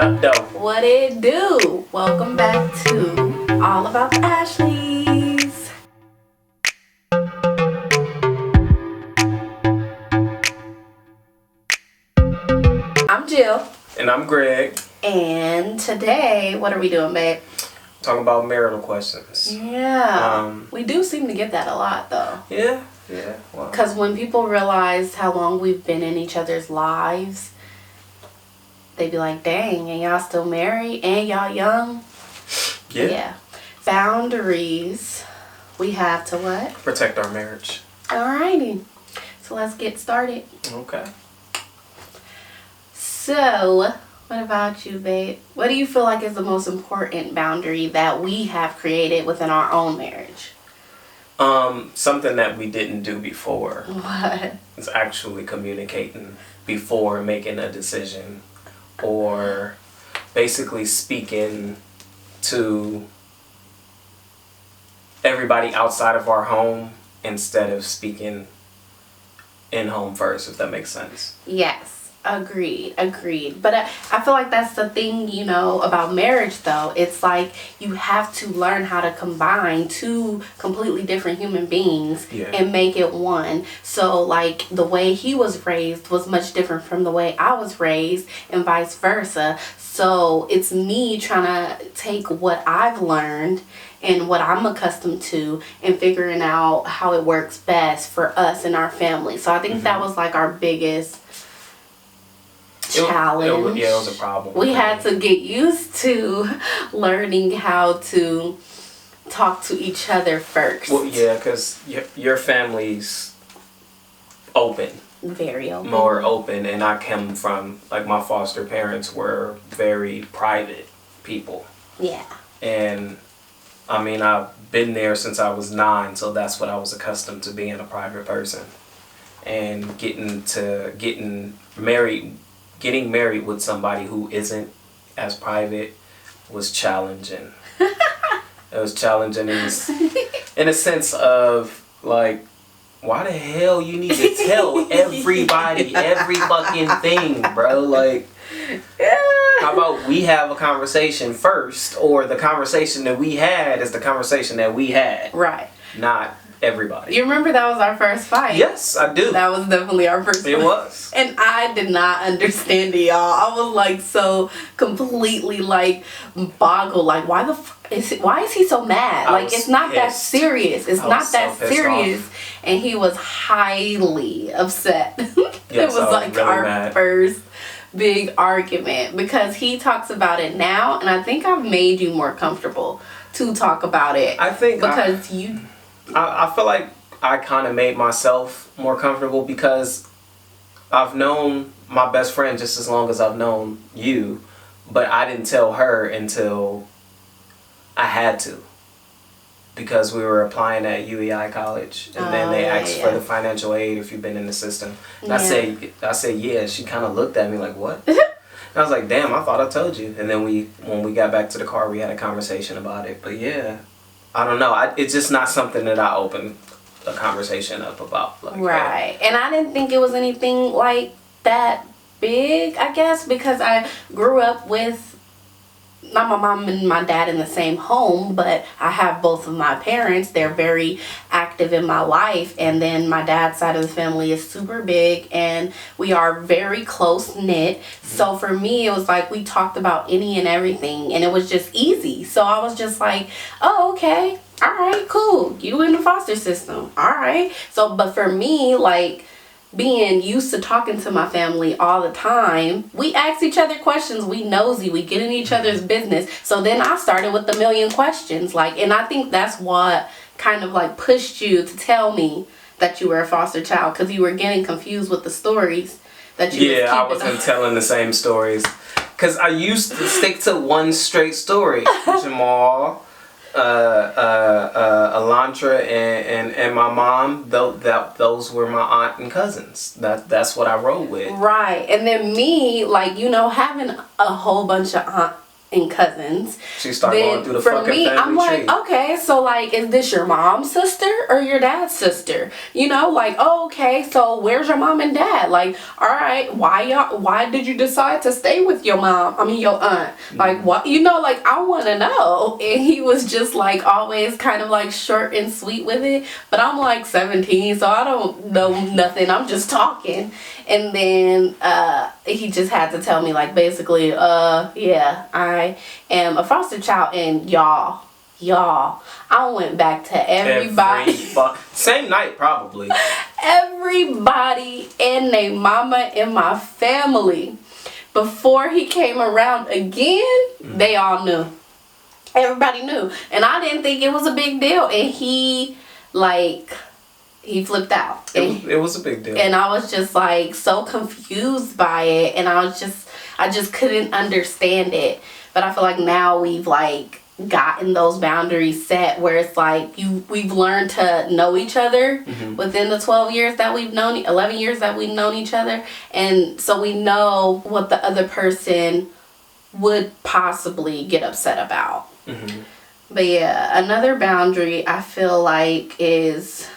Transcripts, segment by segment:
up, though? What it do? Welcome back to All About the Ashleys. I'm Jill. And I'm Greg. And today, what are we doing, babe? Talking about marital questions. Yeah. We do seem to get that a lot, though. Yeah. Well. Because when people realize how long we've been in each other's lives, they be like, dang, and y'all still married and y'all young? Yeah. Boundaries. We have to what? Protect our marriage. Alrighty. So let's get started. Okay. So, what about you, babe? What do you feel like is the most important boundary that we have created within our own marriage? Something that we didn't do before. What? Is actually communicating before making a decision. Or basically speaking to everybody outside of our home instead of speaking in home first, if that makes sense. Yes. Agreed. But I feel like that's the thing, about marriage, though. It's like you have to learn how to combine two completely different human beings and make it one. So, like, the way he was raised was much different from the way I was raised and vice versa. So, it's me trying to take what I've learned and what I'm accustomed to and figuring out how it works best for us and our family. So, I think that was, like, our biggest challenge. It was a problem. We had to get used to learning how to talk to each other first. Well, yeah, because your family's open. Very open. More open, and I come from, like, my foster parents were very private people. Yeah. And, I mean, I've been there since I was 9, so that's what I was accustomed to, being a private person. And getting married with somebody who isn't as private was challenging. It was challenging in a sense of, like, why the hell you need to tell everybody every fucking thing, bro? Like, how about we have a conversation first, or the conversation that we had is the conversation that we had. Right. Not everybody. You remember that was our first fight? Yes, I do. That was definitely our first fight. It was. And I did not understand it, y'all. I was like so completely like boggled. Like, why is he so mad? Like, it's not that serious. It's not that serious. And he was highly upset. It was like really our mad. First big argument, because he talks about it now, and I think I've made you more comfortable to talk about it. I think because I feel like I kind of made myself more comfortable because I've known my best friend just as long as I've known you, but I didn't tell her until I had to, because we were applying at UEI College, and then they asked for the financial aid if you've been in the system. And I said yeah. She kind of looked at me like, what? And I was like, damn, I thought I told you. And then when we got back to the car, we had a conversation about it. But yeah, I don't know. It's just not something that I opened a conversation up about. Like, right. And I didn't think it was anything like that big, I guess, because I grew up with not my mom and my dad in the same home, but I have both of my parents. They're very active in my life, and then my dad's side of the family is super big, and we are very close knit. So for me, it was like we talked about any and everything, and it was just easy. So I was just like, oh, okay, all right, cool, you in the foster system, all right. So, but for me, like, being used to talking to my family all the time, we ask each other questions, we nosy, we get in each other's business. So then I started with a million questions, like, and I think that's what kind of like pushed you to tell me that you were a foster child, because you were getting confused with the stories that you I wasn't telling the same stories, because I used to stick to one straight story. Jamal, Elantra, and my mom, those were my aunt and cousins. That's what I rolled with. Right. And then me, like, having a whole bunch of aunt and cousins. She started going through the for fucking me, family I'm like, tree. okay, so like, is this your mom's sister or your dad's sister? You know, like, oh, okay, so where's your mom and dad? Like, all right, why did you decide to stay with your mom? I mean, your aunt. Like, what? You know, like, I want to know. And he was just like always kind of like short and sweet with it. But I'm like 17, so I don't know nothing. I'm just talking. And then he just had to tell me, like, basically, yeah, I am a foster child, and y'all, I went back to everybody. Same night, probably. Everybody and their mama in my family. Before he came around again, they all knew. Everybody knew. And I didn't think it was a big deal. And he flipped out. It was a big deal. And I was just like so confused by it, and I just couldn't understand it. But I feel like now we've like gotten those boundaries set where it's like we've learned to know each other within the 11 years that we've known each other, and so we know what the other person would possibly get upset about. But yeah, another boundary I feel like is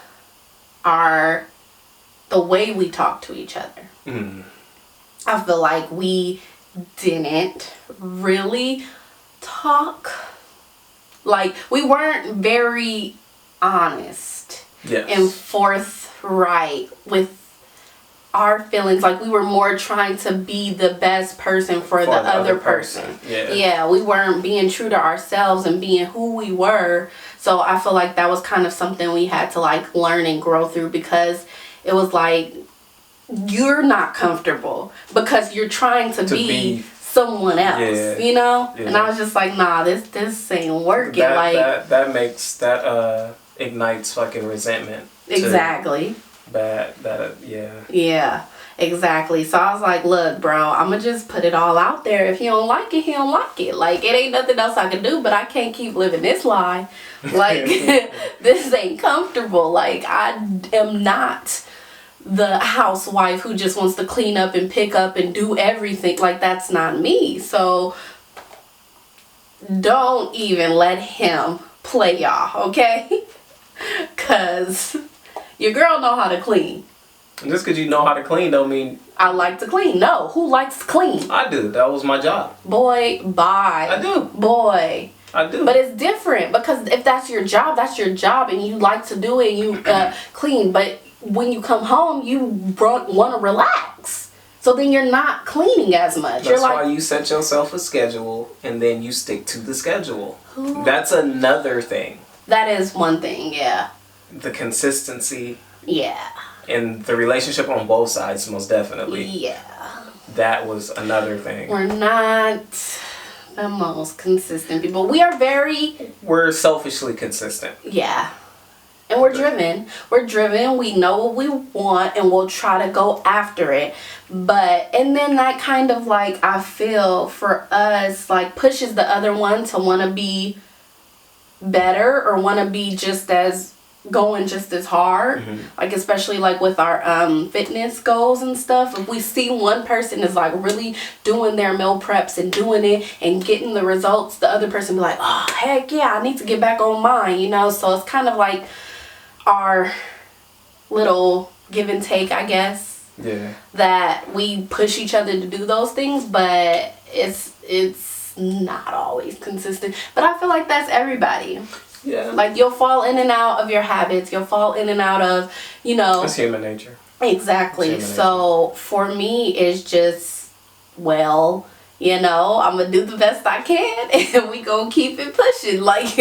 the way we talk to each other. I feel like we didn't really talk. Like, we weren't very honest and forthright with our feelings. Like, we were more trying to be the best person for the other person. Yeah, we weren't being true to ourselves and being who we were. So I feel like that was kind of something we had to like learn and grow through, because it was like, you're not comfortable because you're trying to be someone else, you know? And I was just like, nah, this ain't working. That ignites fucking resentment. Exactly. Yeah, exactly. So I was like, look, bro, I'm gonna just put it all out there. If he don't like it, he don't like it. Like, it ain't nothing else I can do, but I can't keep living this lie. Like, this ain't comfortable. Like, I am not the housewife who just wants to clean up and pick up and do everything. Like, that's not me. So don't even let him play y'all, okay? Cause your girl know how to clean. Just because you know how to clean don't mean I like to clean. No, who likes to clean? I do. That was my job. Boy, bye. I do. Boy. I do. But it's different, because if that's your job, and you like to do it and you clean. But when you come home, you want to relax. So then you're not cleaning as much. That's why you set yourself a schedule and then you stick to the schedule. That's another thing. That is one thing, yeah. The consistency. Yeah. And the relationship on both sides, most definitely. Yeah. That was another thing. We're not the most consistent people. We're selfishly consistent. Yeah. And we're driven. We know what we want and we'll try to go after it. And then that kind of like, I feel for us, like pushes the other one to want to be better or want to be just as hard. Like, especially like with our fitness goals and stuff, if we see one person is like really doing their meal preps and doing it and getting the results, the other person be like, oh heck yeah, I need to get back on mine, you know? So it's kind of like our little give and take, I guess. Yeah. That we push each other to do those things, but it's not always consistent. But I feel like that's everybody. Yeah. Like, you'll fall in and out of your habits. You'll fall in and out of, That's human nature. Exactly. So for me, it's just, well, I'm going to do the best I can and we going to keep it pushing. Like,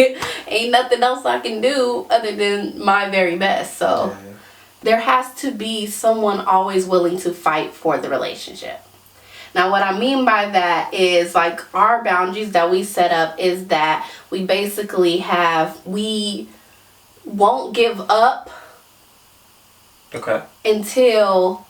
ain't nothing else I can do other than my very best. So there has to be someone always willing to fight for the relationship. Now, what I mean by that is, like, our boundaries that we set up is that we basically we won't give up until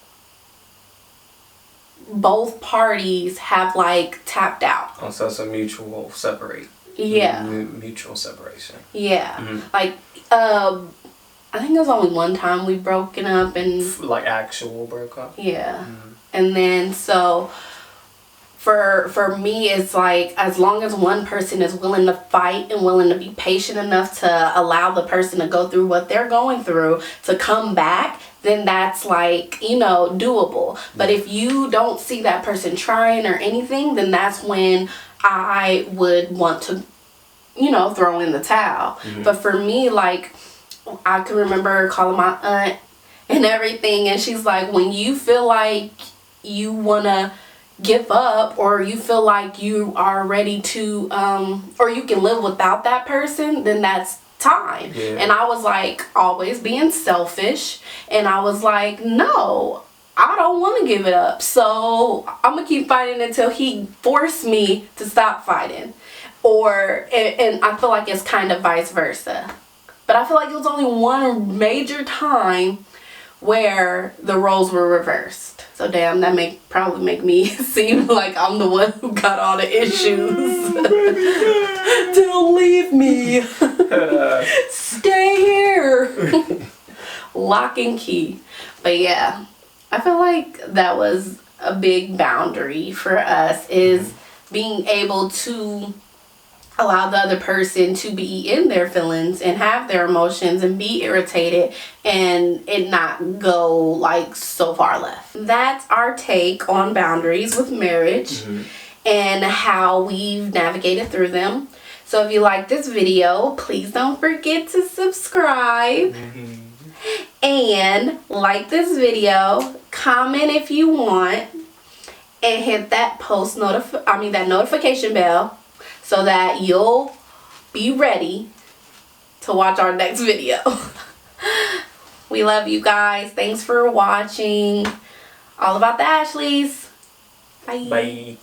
both parties have, like, tapped out. Oh, so it's a mutual separate. Yeah. Mutual separation. Yeah. Like, I think there's only one time we've broken up and... Like, actual broke up? Yeah. And then, so... for me, it's like as long as one person is willing to fight and willing to be patient enough to allow the person to go through what they're going through to come back, then that's like, you know, doable. But if you don't see that person trying or anything, then that's when I would want to, you know, throw in the towel. But for me, like, I can remember calling my aunt and everything, and she's like, when you feel like you want to give up, or you feel like you are ready to or you can live without that person, then that's time. And I was like always being selfish, and I was like, no, I don't want to give it up, so I'm gonna keep fighting until he forced me to stop fighting. Or and I feel like it's kind of vice versa, but I feel like it was only one major time where the roles were reversed. So damn, that probably make me seem like I'm the one who got all the issues. Don't leave me. Stay here. Lock and key. But yeah, I feel like that was a big boundary for us, is being able to allow the other person to be in their feelings and have their emotions and be irritated and it not go like so far left. That's our take on boundaries with marriage and how we've navigated through them. So if you like this video, please don't forget to subscribe and like this video, comment if you want, and hit that that notification bell, so that you'll be ready to watch our next video. We love you guys. Thanks for watching. All About the Ashleys. Bye. Bye.